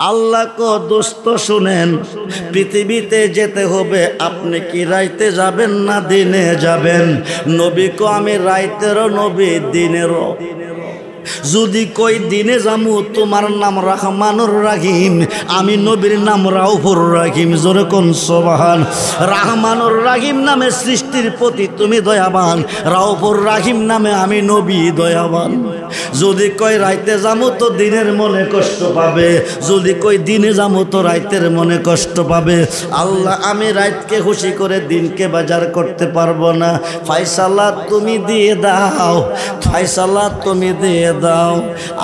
আল্লাহ কো দোস্ত শুনেন, পৃথিবীতে যেতে হবে, আপনি কি রাইতে যাবেন না দিনে যাবেন? নবী কো আমি রাইতেরও নবী দিনেরও। যদি কই দিনে যামু, তোমার নাম রহমানুর রাহিম, আমি নবীর নাম রাউফুর রাহিম। জোরে কোন সুবহান। রহমানুর রাহিম নামে সৃষ্টির প্রতি তুমি দয়াবান, রাউফুর রাহিম নামে আমি নবী দয়াবান। যদি কই রাইতে যামু তো দিনের মনে কষ্ট পাবে, যদি কই দিনে যামু তো রাইতের মনে কষ্ট পাবে। আল্লাহ আমি রাতকে খুশি করে দিনকে বাজার করতে পারবো না, ফায়সালা তুমি দিয়ে দাও, ফায়সালা তুমি দিয়ে দাও।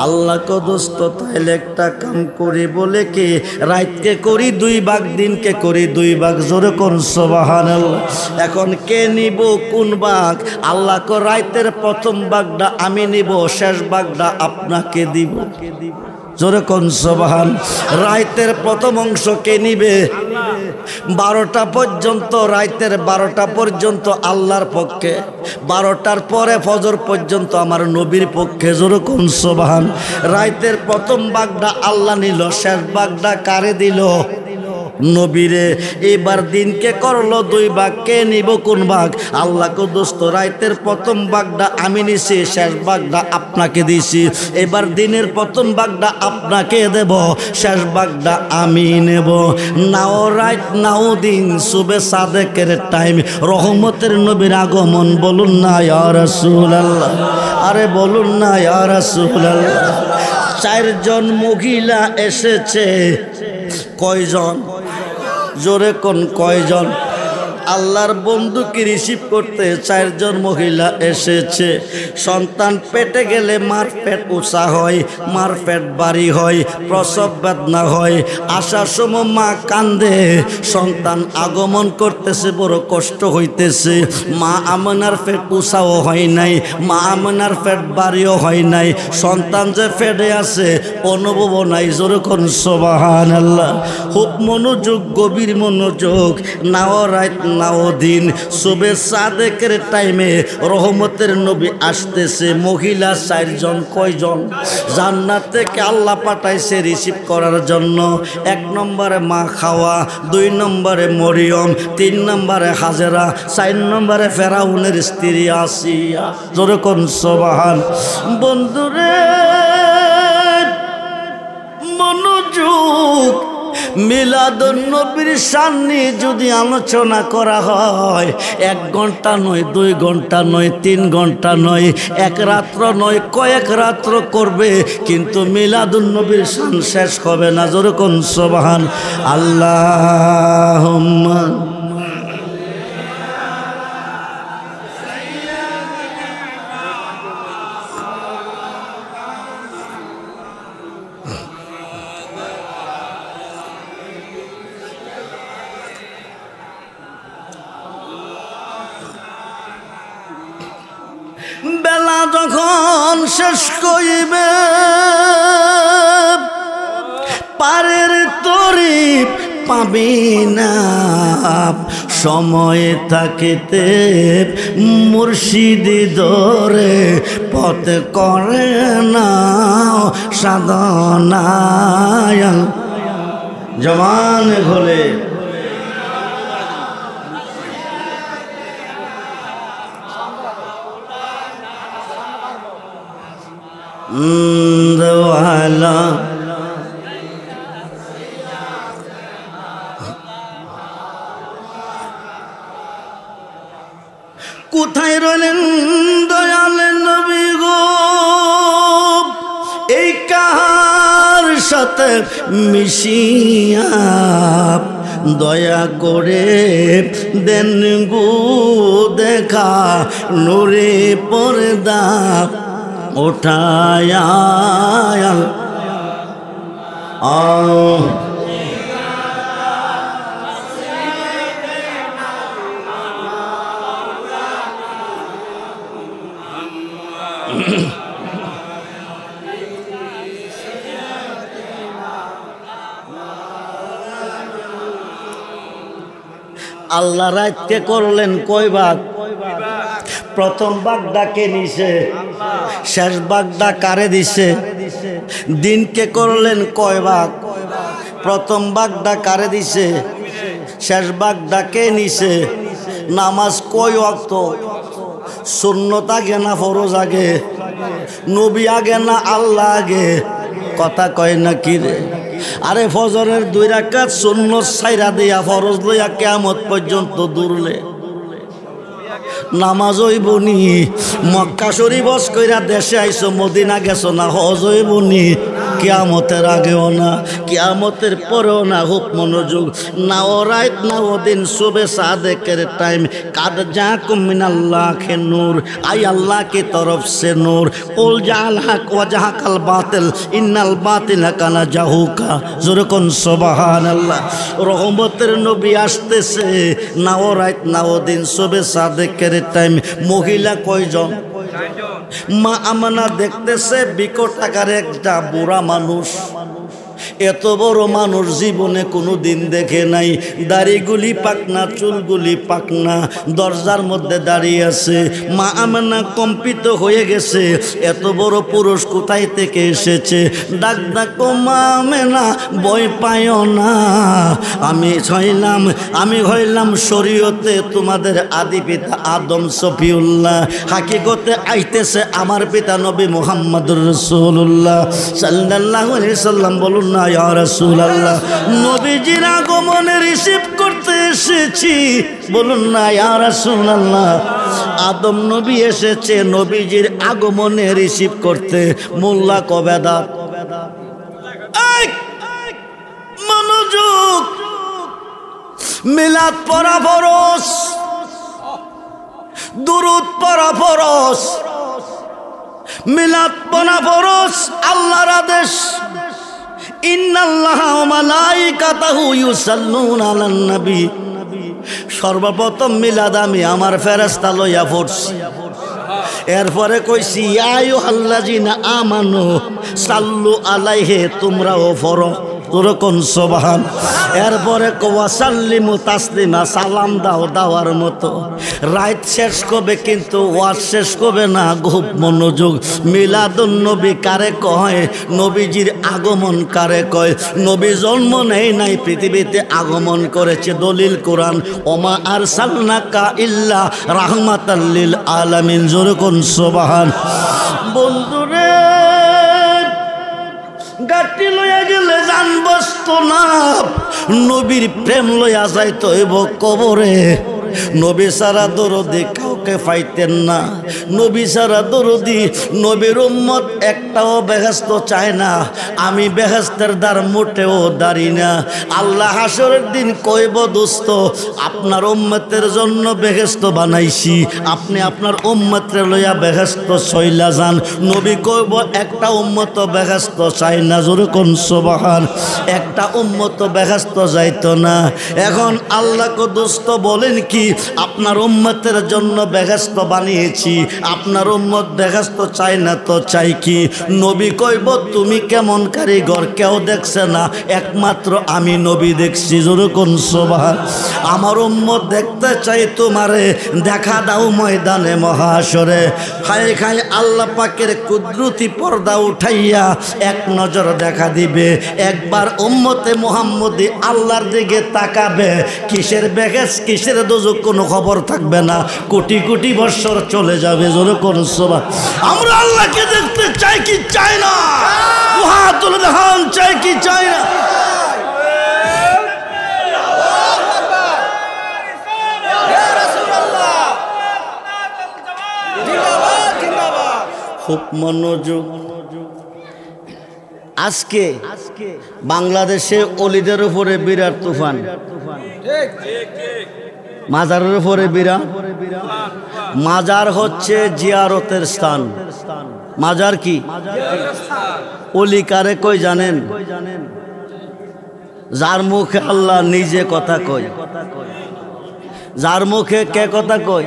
আল্লাহ কো দোস্ত তাইলে একটা কাম করি, বলে কি রাতকে করি 2 ভাগ, দিনকে করি 2 ভাগ। জোরে কোন সুবহানাল্লাহ। এখন কে নিব কোন ভাগ? আল্লাহ কো রাতের প্রথম ভাগটা আমি নিব, শেষ ভাগটা আপনাকে দিব। জোরে কোন সুবহান। রাতের প্রথম অংশ কে নিবে? 12টা পর্যন্ত, রাতের 12টা পর্যন্ত আল্লাহর পক্ষে, 12টার পরে ফজর পর্যন্ত আমার নবীর পক্ষে। জোরে কোন সুবহান। রাতের প্রথম ভাগটা আল্লাহ নিল, শেষ ভাগটা কারে দিল? নবীরে। এবার দিনকে করলো 2 ভাগ, কে নিব কোন ভাগ? আল্লাহ কো দোস্ত রাতের প্রথম ভাগটা আমি নিছি, শেষ ভাগটা আপনাকে দিছি। এবার দিনের প্রথম ভাগটা আপনাকে দেব, শেষ ভাগটা আমি নেব। নাও রাত নাও দিন, সুবে সাদেকের টাইম, রহমতের নবীর আগমন। বলুন না ইয়া রাসূলুল্লাহ, আরে বলুন না ইয়া রাসূলুল্লাহ। 4 জন মহিলা এসেছে। কয়জন? জোরে কোন কয়জন? আল্লাহর বন্ধুকে রিসিভ করতে 4 জন মহিলা এসেছে। সন্তান পেটে গেলে মার পেট উঁচা হয়, মার পেট বাড়ি হয়, প্রসব বেদনা হয়। আসার সময় মা কান্দে, সন্তান আগমন করতেছে, বড় কষ্ট হইতেছে। মা আমেনার পেট উঁচাও হয় নাই, মা আমেনার পেট বাড়িও হয় নাই। সন্তান যে পেটে আছে অনুভব নাই। জোরে কোন সুবহানাল্লাহ। খুব মনোযোগ, গভীর মনোযোগ। নাও রাত নাও দিন, সুবে সাদেকের টাইমে রহমতের নবী আসতেছে। মহিলা 4 জন। কয়জন? জান্নাত থেকে আল্লাহ পাঠাইছে রিসিভ করার জন্য। 1 নম্বরে মা খাওয়া, 2 নম্বরে মরিয়ম, 3 নম্বরে হাজেরা, 4 নম্বরে ফেরাউনের স্ত্রী আসিয়া। জোরে কোন সুবহান। বন্ধুরে মনোযোগ। মিলাদুন নবীর সামনে যদি আলোচনা করা হয়, 1 ঘন্টা নয়, 2 ঘন্টা নয়, 3 ঘন্টা নয়, 1 রাত্র নয়, কয়েক রাত্র করবে, কিন্তু মিলাদুন নবীর শান শেষ হবে না। জোরে কোন সুবহান। আল্লাহুম্মা বেলা যখন শেষ করিবে, পারের তরি পাবি না, সময় থাকিতে মুর্শিদি ধরে পথ করে না সাধনায়। জমান ঘোলে দোয়ালা কোথায় রইলেন দয়াল নবী গো? এই কাহার সাথে মিশিয়া দয়া করে দেন গো দেখা, নূরে পর্দা উঠায়া। আল্লাহ রাতকে করলেন কয় ভাগ? প্রথম ভাগটা কে নিছে? শেষ ভাগটা কারে দিছে? দিনকে করলেন কয় ভাগ? প্রথম ভাগটা কারে দিছে, শেষ ভাগটা কে নিছে? নামাজ কয় ওয়াক্ত? সুন্নত আগে না ফরজ আগে? নবী আগে না আল্লাহ আগে? কথা কয় না কি রে? আরে ফজরের 2 রাকাত সুন্নত ছাইরা দিয়া ফরজ লইয়া কিয়ামত পর্যন্ত দূরলে নামাজ হইবনি। মক্কা শরীফ হজ কইরা দেশে আইছো, মদিনা গেছো না, হজ হইবনি কিয়ামতের আগেও না, কিয়ামতের পরেও না। খুব মনোযোগ। নাও রাত নাও দিন, সুবে সাদেকের টাইম, কাদ জাকুম মিনাল্লাহি নূর, আই আল্লাহ की तरफ से नूर, कुल जाल हक व जहकल बातिल, इन्नल बातिल काना जाहुका। जरकुन सुबहानाल्लाह। রহমতের নবী আসতেছে, নাও রাত নাও দিন, সুবে সাদেকের টাইম। মহিলা কয়জন? মা আমানা দেখতেছে বিকট আকারে একটা বুড়া মানুষ। এত বড় মানুষ জীবনে কোনো দিন দেখে নাই। দাড়িগুলি পাকনা, চুলগুলি পাকনা, দরজার মধ্যে দাঁড়িয়ে আছে। মা আমানা কম্পিত হয়ে গেছে, এত বড় পুরুষ কোথায় থেকে এসেছে? ডাক ডাকো মা আমেনা, ভয় পাইও না, আমি হইলাম শরীয়তে তোমাদের আদি পিতা আদম সফিউল্লাহ। হাকিকতে আইতেছে আমার পিতা নবী মুহাম্মদুর রাসূলুল্লাহ সাল্লাল্লাহু আলাইহি সাল্লাম। বলুন না ইয়া রাসূলুল্লাহ। নবীজির আগমনে রিসিভ করতে এসেছি। বলুন না ইয়া রাসূলুল্লাহ। আদম নবী এসেছে নবীজির আগমনে রিসিভ করতে। মোল্লা কবেদাত, মনোযোগ। মিলাদ পড়া ফরজ, দুরূদ পড়া ফরজ। মিলাদ পড়া ফরজ, আল্লাহর আদেশ। ইন্নাল্লাহা ওয়া মালাইকাতাহু ইউসাল্লুনা আলান নবী। সর্বপ্রথম মিলাদ আমি আমার ফেরেশতা লইয়া পড়ছি। এরপরে কইছি ইয়া আইয়ুহাল্লাযিনা আমানু সাল্লু আলাইহি, তোমরাও পড়ো। তোরকম সুবহান। এরপরে ওয়াসাল্লিমু তাসলিমা, সালাম দাও দাওয়ার মতো। রাত শেষ করবে কিন্তু ওয়াজ শেষ করবে না। খুব মনোযোগ। মিলাদুন নবী কারে কয়? নবীজির আগমন কারে কয়? নবী জন্ম নেয় নাই, পৃথিবীতে আগমন করেছে। দলিল কোরআন, ওমা আরসালনাকা ইল্লা রাহমাতাল লিল আলামিন। যেরকম সুবহান। বন্ধুরে, গাটি লইয়া গেলে জানবস্ত না, নবীর প্রেম লইয়া যাইতে হইব কবরে। নবী সারা দরদি কাউকে পাইতেন না। নবী সারা দরদি, নবীর উম্মত একটাও বেহেশত চায় না। আমি বেহেশতের দ্বার মোটেও দাঁড়ি না। আল্লাহ হাসরের দিন কইব, দোস্ত আপনার উম্মতের জন্য বেহেশত বানাইছি, আপনি আপনার উম্মতের লইয়া বেহেশত চইলা যান। নবী কইব, একটা উম্মত বেহেশত চায় না। জোরে কোন সুবহান। একটা উম্মত বেহেশত যাইতো না। এখন আল্লাহ কো দোস্ত বলেন কি, আপনার উম্মতের জন্য বেহেশত বানিয়েছি, আপনার উম্মত বেহেশত চাই না তো চাই কি? নবী কইব, তুমি কেমন কারিগর, কেউ দেখছে না, একমাত্র আমি নবী দেখছি। জোরে কোন সুবহান। আমার উম্মত দেখতে চাই তোমারে, দেখা দাও ময়দানে মহাশরে। খায় খায় আল্লাহ পাকের কুদরতি পর্দা উঠাইয়া এক নজর দেখা দিবে। একবার উম্মতে মুহাম্মদি আল্লাহর দিকে তাকাবে, কিসের বেহেশত কিসের দোজখ কোনো খবর থাকবে না। কোটি কোটি বছর চলে যাবে। জোরে কোন সুবহান। আমরা আল্লাহকে দেখতে চাই কি চাই না? হাত তুলে দেখান, চাই কি চাই না? খুব মনোযোগ। আজকে বাংলাদেশে অলিদের উপরে বিরাট তুফান, মাজারের উপরে বিরাট। মাজার হচ্ছে জিয়ারতের স্থান। মাজার কি? অলি কারে কই জানেন? যার মুখে আল্লাহ নিজে কথা কয়। যার মুখে কে কথা কয়?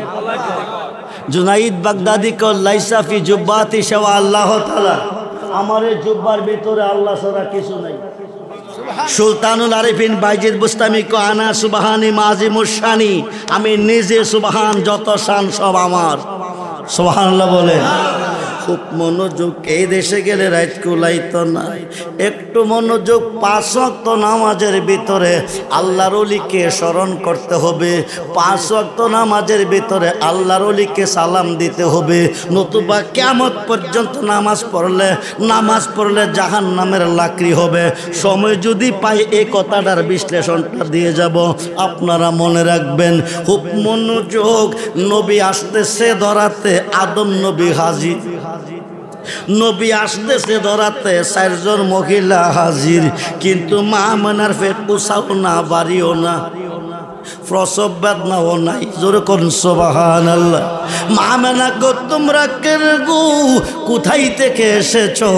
জুনাইদ বাগদাদি কয়, লাইসা ফি জুব্বাতি শাওয়া আল্লাহ তাআলা। আমার এই জুব্বার ভিতরে আল্লাহ ছাড়া কিছু নাই। সুলতানুল আরিফিন বাইজিদ বুস্তামি কো, আনা সুবহানি মাজিমুশ শানি, আমি নিজে সুবহান, যত শান সব আমার। সুবহানাল্লাহ বলে। খুব মনোযোগ। এই দেশে গেলে রাইত কুলাইতো না, একটু মনোযোগ। 5 ওয়াক্ত নামাজের ভিতরে আল্লাহর ওলিকে স্মরণ করতে হবে, 5 ওয়াক্ত নামাজের ভিতরে আল্লাহর ওলিকে সালাম দিতে হবে, নতুবা কিয়ামত পর্যন্ত নামাজ পড়লে জাহান্নামের লাকড়ি হবে। সময় যদি পাই এই কথাটার বিশ্লেষণটা দিয়ে যাব, আপনারা মনে রাখবেন। খুব মনোযোগ। নবী আসতেছে ধরাতে, আদম নবী হাজির। নবী আসতেছে ধরাতে, 4 জন মহিলা হাজির। কিন্তু মা আমেনার পেট উসাও না, বাড়িও না, প্রসব বেদনাও নাই। জোরে করুন সুবহানাল্লাহ। মা আমেনা গো, তোমরা কে গো, কোথায় থেকে এসেছো?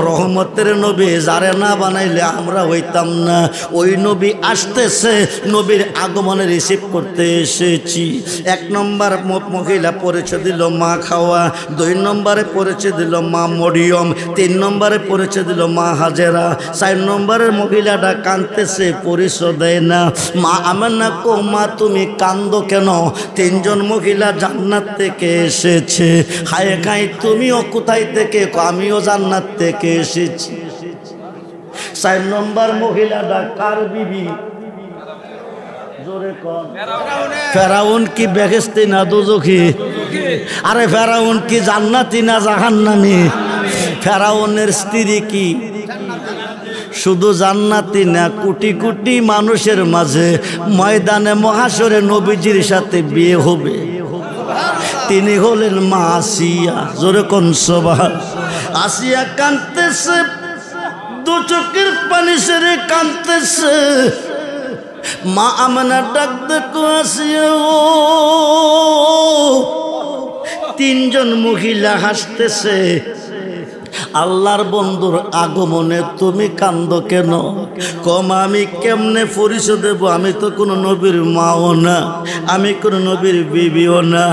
রহমতের নবী যারে না বানাইলে আমরা হইতাম না। ওই নবী আসতেছে, নবীর আগমনে রিসিভ করতে এসেছি। 1 নম্বর মহিলা পরিচয় দিল মা খাওয়া, 2 নম্বরে পরিচয় দিল মা মরিয়ম, 3 নম্বরে পরিচয় দিল মা হাজেরা, 4 নম্বরের মহিলাটা কাঁদতেছে, পরিচয় দেয় না। মা আমেনা কো, মা তুমি কান্দো কেন? 3 জন মহিলা জান্নাত থেকে এসেছে। হায় খাই, তুমিও কোথায় থেকে? আমিও জান্নাত থেকে এসেছি। 4 নম্বর মহিলাটা কার বিবি? জোরে কর। ফেরাউন কি বেহেশতি না দোজখী? আরে ফেরাউন কি জান্নাতি না জাহান্নামী? ফেরাউনের স্ত্রী কি শুধু জান্নাতি না, কোটি কোটি মানুষের মাঝে ময়দানে মহাশরে নবীজির সাথে বিয়ে হবে। তিনি হলেন মা আসিয়া। জোরে কোন সুবহান। আসিয়া কাঁদতেছে, 2 চোখের পানি ছেড়ে কাঁদতেছে। মা আমেনা ডাক দেখো, আসিয়া ও। 3 জন মহিলা হাসতেছে। আল্লাহর বন্ধুর আগমনে তুমি কান্দো কেন? কম আমি কেমনে পরিচয় দেব? আমি তো কোনো নবীর মাও না, আমি কোনো নবীর বিবিও না।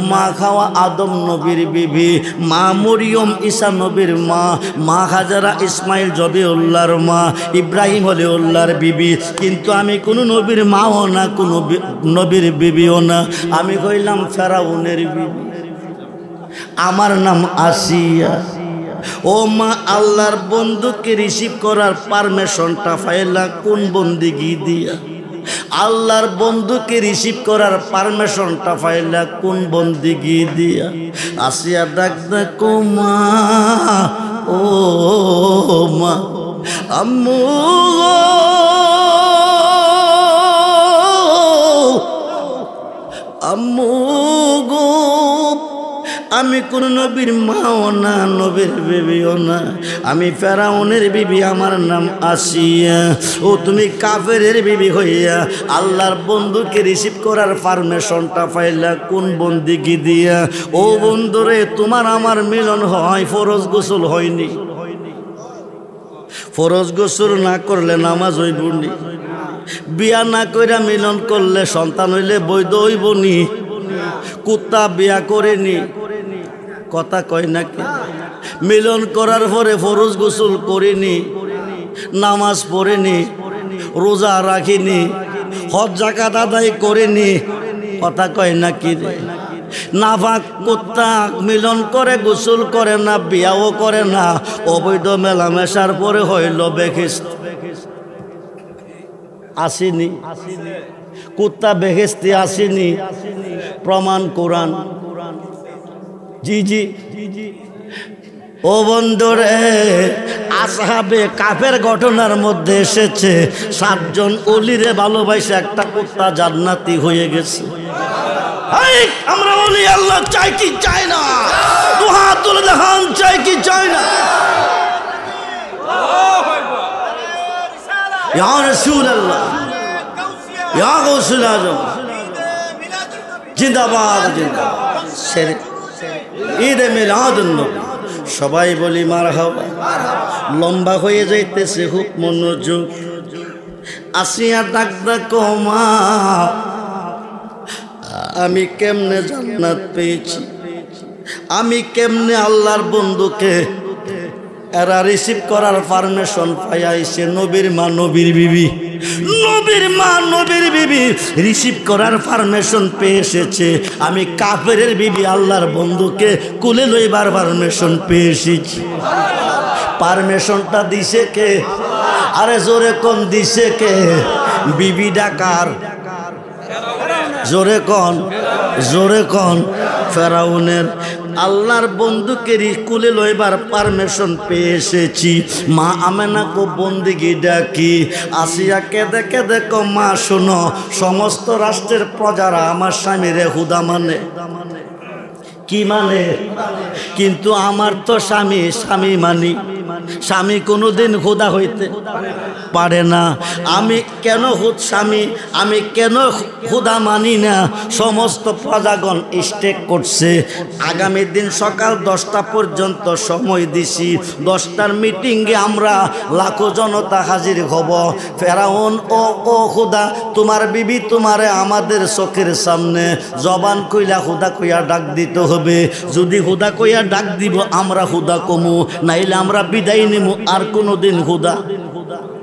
মা খাওয়া আদম নবীর বিবি, মা মরিয়ম ঈসা নবীর মা, মা হাজারা ইসমাইল জবিউল্লাহর মা, ইব্রাহিম হলিউল্লাহর বিবি। কিন্তু আমি কোনো নবীর মাও না, কোনো নবীর বিবিও না। আমি কইলাম ফেরাউনের বিবি। আমার নাম আসিয়া। ও মা, আল্লাহর বন্ধুকে রিসিভ করার পারমিশনটা পাইলা কোন বন্দিগি দিয়া? আল্লাহর বন্ধুকে রিসিভ করার পারমিশনটা পাইলা কোন বন্দিগি দিয়া? আসিয়া ডাক দেখো মা, ও মা, আম্মু আম্মু গো, আমি কোন নবীর মাও না, নবীর বিবিও না, আমি ফেরাউনের বিবি। আমার নাম আসিয়া। ও তুমি কাফেরের বিবি হইয়া আল্লাহর বন্ধুকে রিসিভ করার পারমিশনটা পাইলা কোন বন্দিগি দিয়া? ও বন্ধুরে, তোমার আমার মিলন হয়, ফরজ গোসল হয়নি। ফরজ গোসল না করলে নামাজ হইব নি? বিয়া না কইরা মিলন করলে সন্তান হইলে বৈধ হইব নি? কুত্তা বিয়া করেনি, কথা কয় নাকি? মিলন করার পরে ফরজ গোসল করিনি, নামাজ পড়েনি, রোজা রাখিনি, হজ যাকাত আদায় করেনি, কথা কয় নাকি? নাফাক কুত্তা মিলন করে, গোসল করে না, বিয়াও করে না, অবৈধ মেলামেশার পরে হইল বেহেশত। আসেনি কুত্তা বেহেশতে আসেনি, প্রমাণ কোরআন। জি জি। ও বন্ধুরে, আসহাবে কাফের ঘটনার মধ্যে এসেছে 7 জন ওলিরে ভালোবাসে একটা কুত্তা জান্নাতি হয়ে গেছে। আমরা ওলি আল্লাহ চাই কি চাই না? দুহা তুলে দেখান, চাই কি চাই না? ইয়া রাসূলুল্লাহ, ইয়া গাউসুল আজম, জিন্দাবাদ জিন্দাবাদ। ঈদে মিলাদুন নবী, সবাই বলি মারহাবা। লম্বা হয়ে যাইতেছে, খুব মনোযোগ। আসিয়া ডাক দেখো মা, আমি কেমনে জান্নাত পেয়েছি, আমি কেমনে আল্লাহর বন্ধুকে এরা রিসিভ করার পারমিশন পাইয়াইছে। নবীর মা, নবীর বিবি, নবীর মা নবীর বিবি রিসিভ করার পারমিশন পেয়ে এসেছে। আমি কাফেরের বিবি আল্লাহর বন্ধুকে কুলে লইবার পারমিশন পেয়ে এসেছি। পারমিশনটা দিছে কে? আরে জোরে কোন দিছে কে? বিবি ডাকার জোরে কোন, জোরে কোন ফেরাউনের। আল্লাহর বন্ধুকে কুলে লইবার পারমিশন পেয়ে এসেছি। মা আমেনাকে বন্দিগি ডাকি। আসিয়া কেঁদে কেঁদে কো মা শোনো, সমস্ত রাষ্ট্রের প্রজারা আমার স্বামীরে হুদা মানে। কি মানে? কিন্তু আমার তো স্বামী, স্বামী মানি। স্বামী কোনোদিন হুদা হইতে পারে না। আমি কেন স্বামী, আমি কেন হুদা মানি না? সমস্ত প্রজাগণ স্টেক করছে। আগামী দিন সকাল 10টা পর্যন্ত সময় দিছি। 10টার মিটিংয়ে আমরা লাখো জনতা হাজির হব। ফেরাউন ও হুদা, তোমার বিবি তোমারে আমাদের চোখের সামনে জবান কইলা হুদা কইয়া ডাক দিতে হবে। যদি হুদা কইয়া ডাক দিব আমরা হুদা কমু, নাইলে আমরা বিদায় নিব। আর কোনোদিন হুদা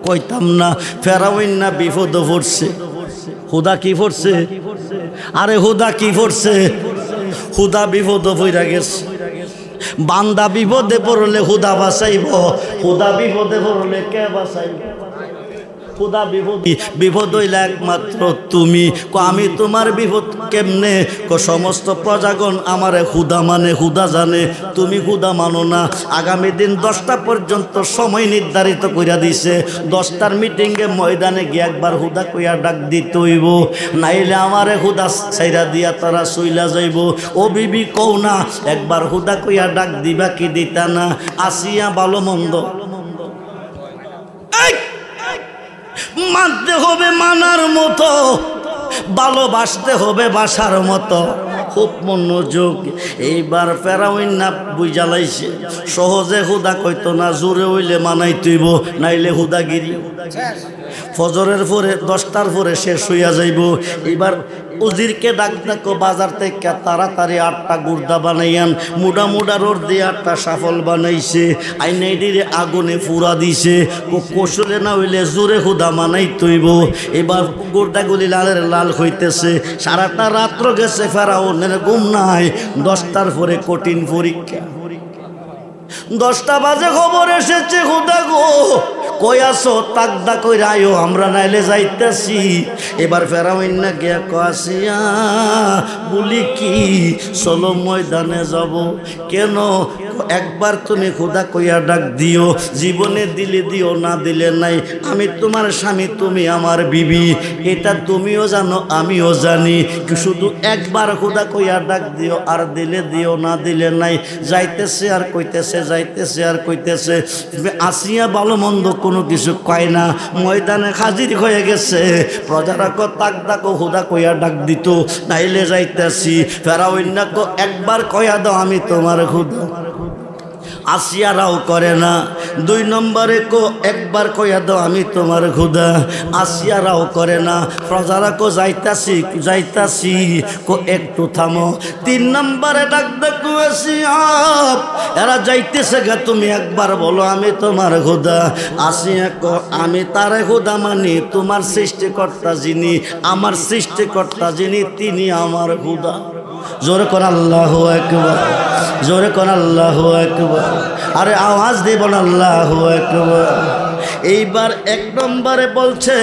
কইতাম না। ফেরাউন না বিপদ পড়ছে। হুদা কি পড়ছে? আরে হুদা কি পড়ছে? হুদা বিপদ পড়া গেছে। বান্দা বিপদে পড়লে হুদা বাঁচাইব, হুদা বিপদে পড়লে কে বাঁচাইব? হুদা বিপদ হইলে একমাত্র তুমি। আমি তোমার বিপদ কেমনে? সমস্ত প্রজাগণ আমারে হুদা মানে, হুদা জানে, তুমি হুদা মানো না। আগামী দিন 10টা পর্যন্ত সময় নির্ধারিত কইরা দিছে। 10টার মিটিংয়ে ময়দানে গিয়ে একবার হুদা কইয়া ডাক দিতে হইব, নাইলে আমারে হুদা ছাইরা দিয়া তারা চইলা যাইব। ও বিবি কও না, একবার হুদা কইয়া ডাক দিবা কি দিতা না? আসিয়া ভালো মন্দ মানতে হবে মানার মতো, ভালোবাসতে হবে বাসার মতো। খুব মনোযোগ। এইবার ফেরাউন না বুঝালাইছে, সহজে হুদা কইতো না, জোরে হইলে মানাই তুইব, নাইলে হুদাগিরি। ফজরের পরে 10টার পরে শেষ হইয়া যাইব। এবার উজিরকে ডাক ডাকো বাজার থেকে তাড়াতাড়ি 8টা গুর্দা বানাইয়ান। মুডা মুডা রোড দিয়ে 8টা সাফল বানাইছে। আইনাইডিরে আগুনে পুরা দিছে। কৌশলে না হইলে জোরে হুদা মানাই তৈব। এবার গুর্দাগুলি লালের লাল হইতেছে। সারাটা রাত্র গেছে, ফেরাউনের ঘুম নাই। 10টার পরে কঠিন পরীক্ষা। 10টা বাজে খবর এসেছে, হুদা গো কই আছো? তাকদা কইরা আইও, আমরা নাইলে যাইতেছি। এবার ফেরাউন না গিয়া কয়াছিয়া বলি কি, চলো ময়দানে যাব। কেন? একবার তুমি খুদা কইয়া ডাক দিও, জীবনে দিলে দিও, না দিলে নাই। আমি তোমার স্বামী, তুমি আমার বিবি, এটা তুমিও জানো আমিও জানি। শুধু একবার খুদা কইয়া ডাক দিও, আর দিলে দিও, না দিলে নাই। যাইতেছে আর কইতেছে, যাইতেছে আর কইতেছে। আসিয়া ভালো মন্দ কোনো কিছু কয় না, ময়দানে হাজির হয়ে গেছে। প্রজারা কো তাকদা কো হুদা কইয়া ডাক দিত, নাইলে যাইতেছি। ফেরাউন না কো একবার কইয়া দাও আমি তোমার খুদা। আসিয়ারাও করে না। 2 নম্বরে কো একবার কইয়া দাও আমি তোমার খুদা। আসিয়ারাও করে না। প্রজারা কো যাইতাছি যাইতাছি, কো একটু থামো। 3 নম্বরে ডাক দেখো আসিয়া, এরা যাইতেছে গা, তুমি একবার বলো আমি তোমার খুদা। আসিয়া কো আমি তারে খুদা মানি, তোমার সৃষ্টিকর্তা যিনি, আমার সৃষ্টিকর্তা যিনি, তিনি আমার খুদা। জোরে কোন আল্লাহু আকবার, জোরে কোন আল্লাহু আকবার। আরে আওয়াজ দেব না আল্লাহু আকবার। এইবার 1 নম্বরে বলছে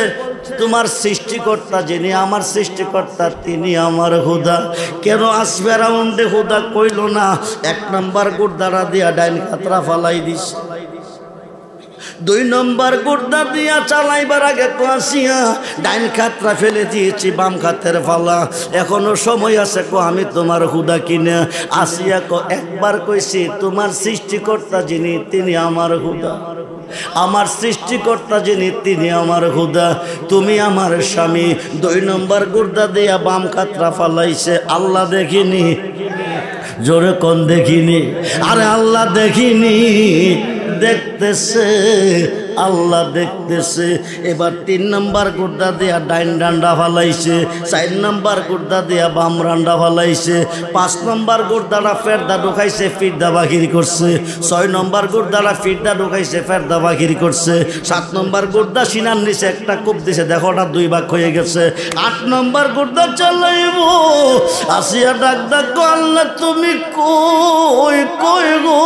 তোমার সৃষ্টিকর্তা যিনি, আমার সৃষ্টিকর্তা তিনি আমার হুদা। কেন আসফেরাউন্ডে হুদা কইল না? 1 নম্বর গুর্দারা দিয়া ডাইন খাতরা ফালাই দিস। 2 নম্বর গুর্দা দিয়া চালাইবার আগে আসিয়া ডাইন খাতরা ফেলে দিয়েছি, বাম খাতের ফালা। এখনো সময় আছে, কো আমি তোমার হুদা কিনা। আসিয়া কো একবার কইছি তোমার সৃষ্টিকর্তা যিনি, তিনি আমার হুদা। আমার সৃষ্টিকর্তা যিনি, তিনি আমার হুদা, তুমি আমার স্বামী। 2 নম্বর গুর্দা দিয়া বাম খাতরা ফালাইছে। আল্লাহ দেখিনি? জোরে কোন দেখিনি? আরে আল্লাহ দেখিনি? দেখতেছে, আল্লাহ দেখতেছে। এবার 3 নম্বর গুর্দা দিয়া ডাইন ডান্ডা ফালাইছে, 4 নম্বর গুর্দা দিয়া বাম রান্ডা ফালাইছে, 5 নম্বর গুর্দাটা ফেরদা ঢুকাইছে, ফিরদা বাহির করছে, 6 নম্বর গুর্দাটা ফিরদা ঢুকাইছে, ফেরদা বাহির করছে, 7 নম্বর গুর্দা সিনার নিচে একটা কূপ দিছে, দেখো ওটা 2 ভাগ হয়ে গেছে। 8 নম্বর গুর্দা চালাইব, আসিয়া ডাক ডাক, আল্লাহ তুমি কই কই গো।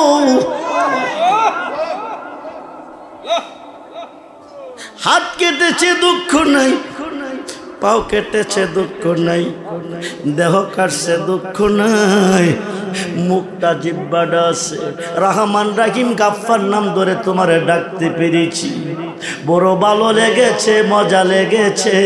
হাত কেটেছে দুঃখ নাই, পাও কেটেছে দুঃখ নাই, দেহ কাটছে দুঃখ নাই, মুখটা জিব্বাটা আছে। রহমান রাহিম গাফফার নাম ধরে তোমারে ডাকতে পেরেছি, বড় ভালো লেগেছে, মজা লেগেছে।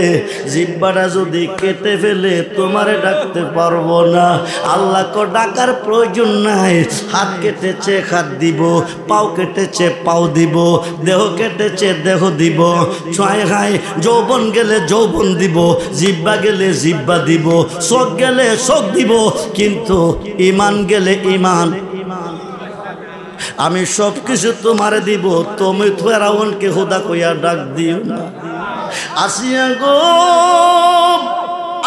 জিব্বাটা যদি কেটে ফেলে তোমারে ডাকতে পারবো না। আল্লাহ কো ডাকার প্রয়োজন নাই। হাত কেটেছে হাত দিব, পাও কেটেছে পাও দিব, দেহ কেটেছে দেহ দিব, ছয় খায় যৌবন গেলে যৌবন দিব, জিব্বা গেলে জিব্বা দিব, চোখ গেলে চোখ দিব, কিন্তু ইমান গেলে ইমান। আমি সব কিছু তোমারে দিব, তুমি ফেরাউনকে খোদা কইয়া ডাক দিও না। আসিয়া গো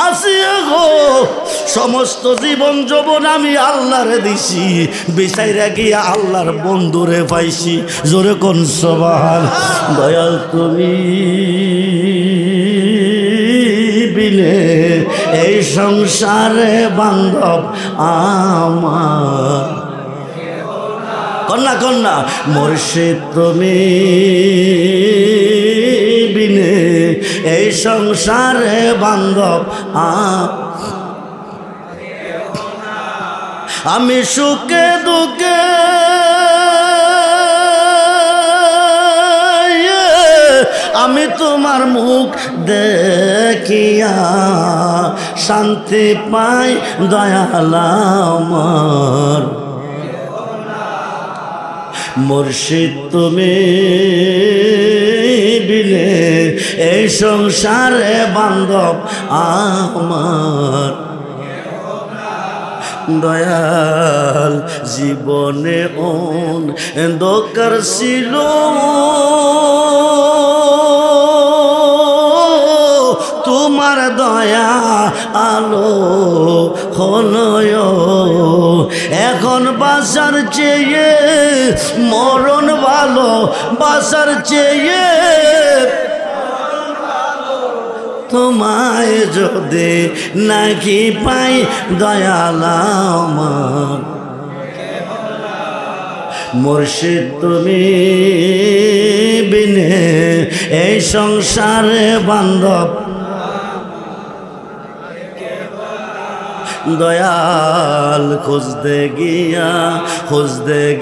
আসিয়া গো, সমস্ত জীবন যৌবন আমি আল্লাহরে দিছি, বিচাইরা গিয়া আল্লাহর বন্ধুরে পাইছি। জোরে কোন সুবহান। দয়াল তুমি বিনে এই সংসারে বান্ধব আমার, কন্যা কন্যা মুর্শিদ তুমি বিনে এই সংসারে বান্ধব আমি সুখে দুঃখে আমি তোমার মুখ দেখিয়া শান্তি পাই দয়াল আমার। মুর্শিদ তুমি বিনে এই সংসারে বান্ধব আমার, দয়াল জীবনে অন্ধকার ছিল, তোমার দয়া আলো হলো। এখন বাঁচার চেয়ে মরণ ভালো, বাঁচার চেয়ে তোমায় যদি নাকি পাই দয়াল আমার। মুর্শিদ তুমি বিনে এই সংসারে বান্ধব, দয়াল খুঁজতে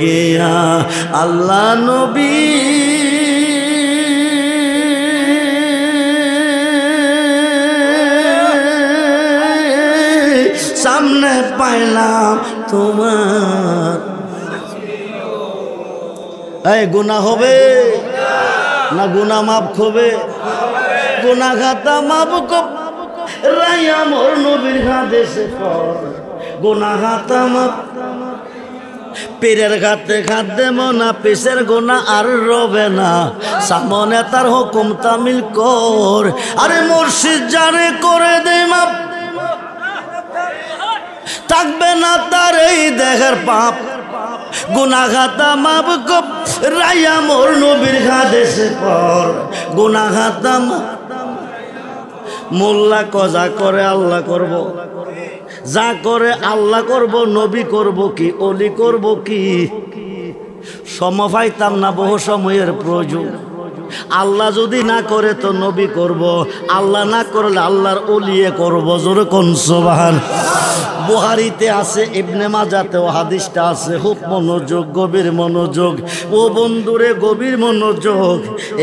গিয়া আল্লাহ নবী সামনে পাইলাম তোমার। এই গুনাহ হবে না গুনাহ মাফ হবে? গুনাহ খাতা মাফ কর রাইয়া মোর নবীর হাদিসে পড়, গুনাহ খাতা মাফ। পীরের ঘাতে খাত দেব না, পিসের গুনাহ আর রবে না, সামনে তার হুকুম তামিল কর। আরে মুর্শিদ জারে করে দে মাফ, থাকবে না তার এই দেহের পাপ। গুনাহ খাতা মাফ কর রাইয়া মোর নবীর হাদিসে পড়, গুনাহ খাতা মাফ। মোল্লা কজা করে আল্লাহ করব, যা করে আল্লাহ করব, নবী করব কি অলি করব কি? সময় পাইতাম না, বহু সময়ের প্রয়োজন। আল্লাহ যদি না করে তো নবী করব, আল্লাহ না করলে আল্লাহর ওলিয়ে করব। জোরে কোন সুবহান। বুখারীতে আছে, ইবনে মাজাতেও হাদিসটা আছে। খুব মনোযোগ, গভীর মনোযোগ ও বন্ধুরে, গভীর মনোযোগ।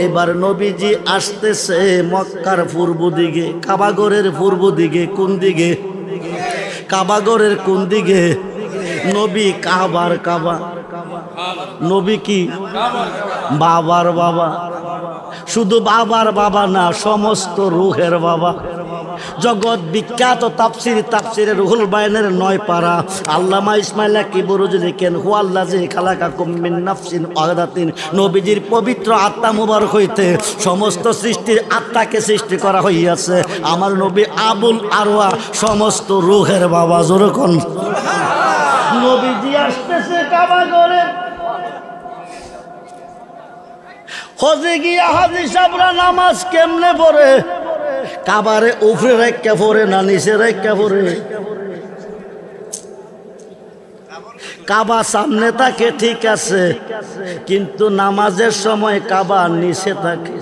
এবার নবীজি আসতেছে মক্কার পূর্ব দিকে, কাবাগরের পূর্ব দিকে। কোন দিকে? কাবাগরের কোন দিকে? নবী কাবার কাবা, নবী কি বাবার বাবা। শুধু বাবার বাবা না, সমস্ত রুহের বাবা। জগৎ বিখ্যাত তাফসিরে রুহুল বায়ানের 9 পারা আল্লামা ইসমাইল কিবরুজ লিখেন হুয়াল্লাযী খালাকাকুম মিন নাফসিন ওয়াহিদাতিন, নবীজির পবিত্র আত্মা মুবারক হইতে সমস্ত সৃষ্টির আত্মাকে সৃষ্টি করা হইয়াছে। আমার নবী আবুল আরওয়া, সমস্ত রূহের বাবা। জোরে কোন নবীজি আসতেছে কাবা ঘরে। হজে গিয়া হাজি সাহেবরা নামাজ কেমনে পড়ে? কাবারে উপরে রেখা পড়ে না নিচে রেখা পড়ে? কাবা সামনে থাকে ঠিক আছে, কিন্তু নামাজের সময় কাবা নিচে থাকে।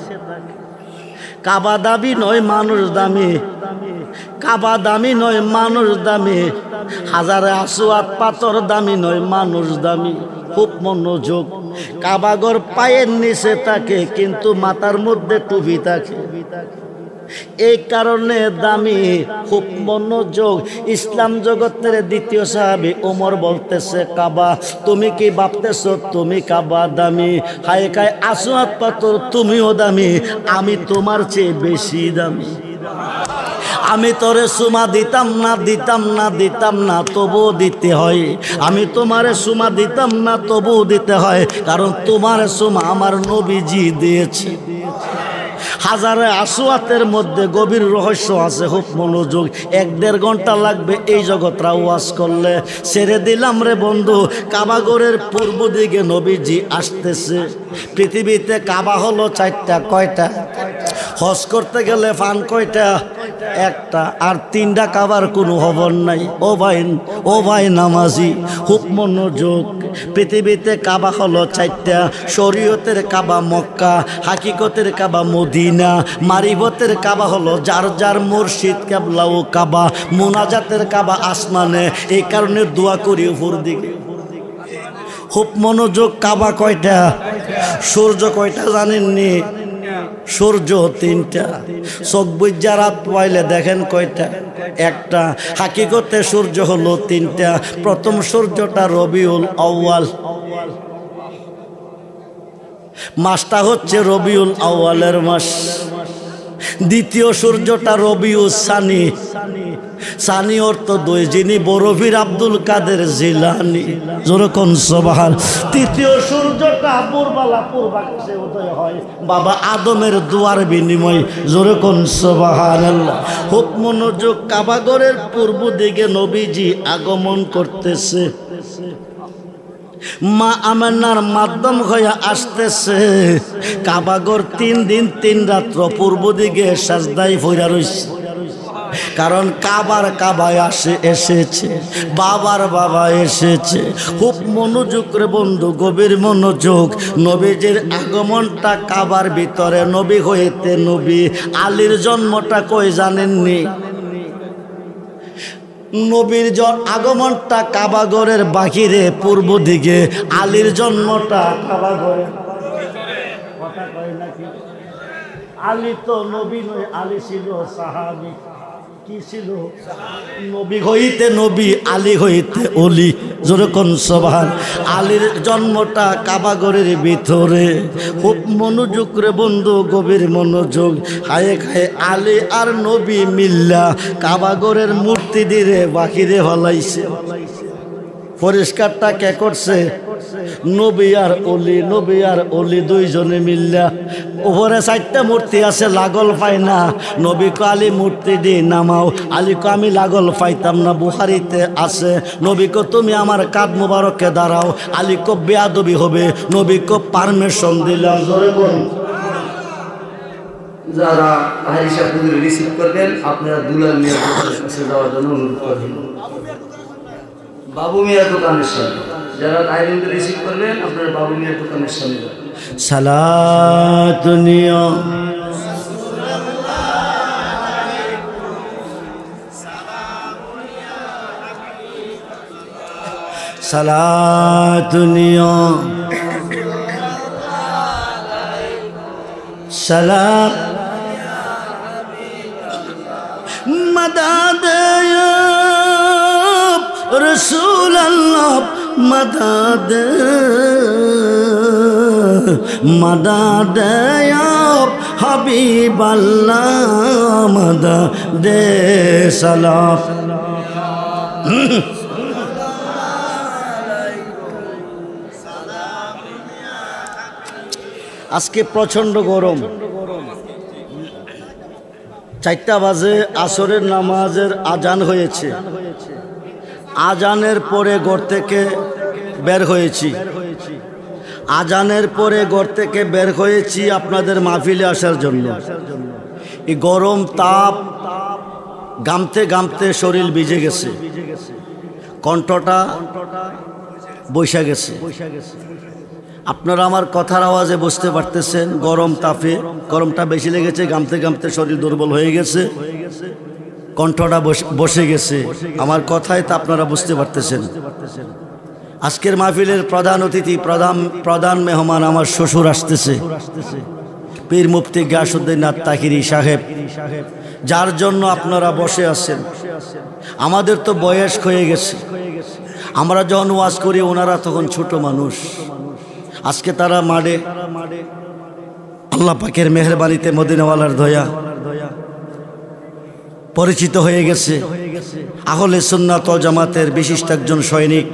কাবা দাবি নয় মানুষ দামি, কাবা দামি নয় মানুষ দামি, হাজারে আসওয়াত পাথর দামি নয় মানুষ দামি। খুব মনোযোগ, কাবাগর পায়ের নিচে থাকে কিন্তু মাথার মধ্যে টুপি থাকে, এই কারণে দামি। খুব মনোযোগ। ইসলাম জগতের দ্বিতীয় সাহাবী ওমর বলতেছে কাবা তুমি কি ভাবতেছো তুমি কাবা দামি? হায় খায় আসওয়াত পাথর তুমিও দামি, আমি তোমার চেয়ে বেশি দামি। আমি তোরে সুমা দিতাম না দিতাম না দিতাম না তবুও দিতে হয়। আমি তোমারে সুমা দিতাম না তবুও দিতে হয়, কারণ তোমার সুমা আমার নবীজি দিয়েছে। হাজারে আসওয়াতের মধ্যে গভীর রহস্য আছে। খুব মনোযোগ। 1-1.5 ঘন্টা লাগবে এই জগৎরা ওয়াজ করলে। ছেড়ে দিলাম রে বন্ধু। কাবাগরের পূর্ব দিকে নবীজি আসতেছে। পৃথিবীতে কাবা হলো 4টা। কয়টা? হজ করতে গেলে ফান কয়টা? একটা। আর 3টা কাবার কোনো খবর নাই। ও ভাই নামাজি, খুব মনোযোগ। পৃথিবীতে কাবা হলো 4টা। শরীয়তের কাবা মক্কা, হাকিকতের কাবা মদিনা, মারিফতের কাবা হলো যার যার মুর্শিদ কেবলা ও কাবা, মুনাজাতের কাবা আসমানে। এই কারণে দোয়া করি উপর দিকে। খুব মনোযোগ। কাবা কয়টা? সূর্য কয়টা জানেননি? সূর্য 3টা। চোখ বুজ্জা রাত পাইলে দেখেন কয়টা? একটা। হাকিকতে সূর্য হলো 3টা। প্রথম সূর্যটা রবিউল আউয়াল, মাসটা হচ্ছে রবিউল আউয়ালের মাস। দ্বিতীয় সূর্যটা রবিউল সানি, সানি অর্থ 2, যিনি বরফির আব্দুল কাদের জিলানি। যেরকম সুবহান। তৃতীয় সূর্যটা পূর্বাকাশে উদয় হয় বাবা আদমের দোয়ার বিনিময়। যেরকম সুবহানাল্লাহ। খুব মনোযোগ। কাবাগরের পূর্ব দিকে নবীজি আগমন করতেছে। মা আমেনার মাধ্যম হয়ে আসতেছে। কাবাগর 3 দিন 3 রাত্র পূর্ব দিকে সাজদায় পইরা রইছে। কারণ কাবায় এসেছে, বাবার বাবা এসেছে। খুব মনোযোগ রে বন্ধু, গভীর মনোযোগ। নবীজির আগমনটা কাবার ভিতরে। নবী হইতে নবী। আলীর জন্মটা কই জানেননি? নবীর আগমনটা কাবাগরের বাহিরে পূর্ব দিকে, আলীর জন্মটা কাবাগরে। কথা কয় নাকি? আলী তো নবী নয়, আলী ছিল সাহাবী। কি ছিল? নবী হইতে নবী, আলী হইতে অলি। যেরকম সুবহান। আলীর জন্মটা কাবাগরের ভিতরে। খুব মনোযোগ রে বন্ধু, গভীর মনোযোগ। হায় খায় আলী আর নবী মিল্লা কাবাগরের মূর্তি দিয়ে বাকিরে ফলাইছে। পরিষ্কারটা কে করছে? নবী আর অলি 2 জনে মিল্লা। উপরে 4টা মূর্তি আছে, লাগল পায় না। নবী কো আলী মূর্তি দিয়ে নামাও। আলী কো আমি লাগল পাইতাম না। বুখারীতে আছে। নবী কো তুমি আমার কাঁধ মুবারকে দাঁড়াও। আলী কো বেয়াদবি হবে। নবী কো পারমিশন দিলাম। যারা আয়েশা হুজুর রিসিভ করবেন আপনারা দুলাল মিয়ার কাছে যাওয়ার জন্য অনুরোধ করবেন। বাবু মিয়ার দোকানের সামনে যারা আইরিন রিসিভ করবেন আপনারা বাবু মিয়ার দোকানের সামনে যাবেন। সালাতুনিয়া সালাতুনিয়া সালাম মদদ ইয়া রাসূল আল্লাহ মদদ মদদ ইয়া হাবিবাল্লাহ মাদাদে সালাম। আজকে প্রচন্ড গরম, 4টা বাজে আসরের নামাজের আজান হয়েছে। আজানের পরে ঘর থেকে বের হয়েছি, আজানের পরে ঘর থেকে বের হয়েছি আপনাদের মাহফিলে আসার জন্য। এই গরম তাপ গামতে গামতে শরীর ভিজে গেছে, কণ্ঠটা বৈশা গেছে। আপনারা আমার কথার আওয়াজে বুঝতে পারতেছেন গরম তাপে গরমটা বেশি লেগেছে, গামতে গামতে শরীর দুর্বল হয়ে গেছে, কণ্ঠটা বসে গেছে। আমার কথায় তা আপনারা বুঝতে পারতেছেন। আজকের মাহফিলের প্রধান অতিথি, প্রধান মেহমান আমার শ্বশুর আসতেছে, পীর মুফতি গিয়াসউদ্দিন আত-তাহিরি সাহেব, যার জন্য আপনারা বসে আছেন। আমাদের তো বয়স হয়ে গেছে, আমরা যখন ওয়াজ করি ওনারা তখন ছোট মানুষ। আজকে তারা মাঠে আল্লাহ পাকের মেহেরবানিতে মদিনাওয়ালার দয়া পরিচিত হয়ে গেছে। আহলে সুন্নাত ওয়াল জামাতের বিশিষ্ট একজন সৈনিক,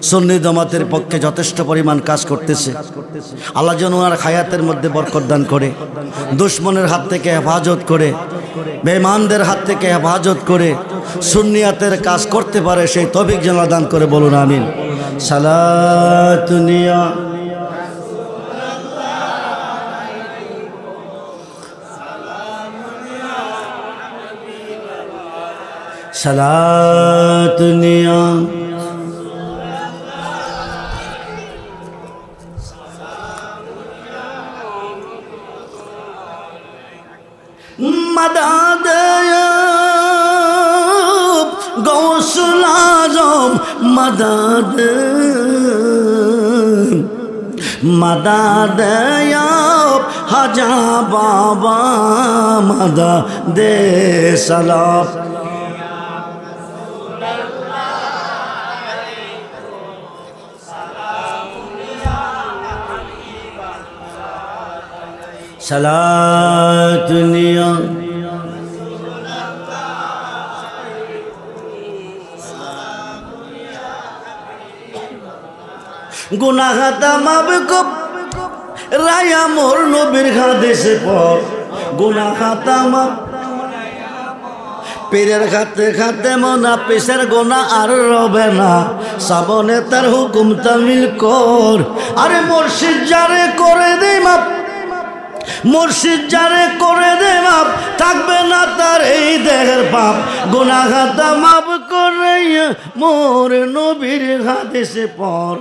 সুন্নি জামাতের পক্ষে যথেষ্ট পরিমাণ কাজ করতেছে। আল্লাহ যেন ওনার হায়াতের মধ্যে বরকত দান করে, দুশ্মনের হাত থেকে হেফাজত করে, বেঈমানদের হাত থেকে হেফাজত করে সুন্নিয়াতের কাজ করতে পারে সেই তৌফিক যেন দান করে। বলুন আমিন। সালাতুনিয়া সালাতুনিয়া মাদাদ গৌসুল আজম মাদাদ মাদাদ হাজা বাবা মাদাদ সালাম। সালাতুনিয়া গুনাহ খাতা মাফ কর রায়া মোর নবীর হাদিসে পর, গুনাহ খাতা মাফ পীরের খাতে খাতে মনা পিসের গোনা আর রবে না, সাবনে তার হুকুম তামিল কর। আরে মুর্শিদ যারে করে দে মাপ, মুর্শিদ যারে করে দে মাপ, থাকবে না তার এই দেহের পাপ। গুনাহ খাতা মাফ করে মোর নবীর হাদিসে পর,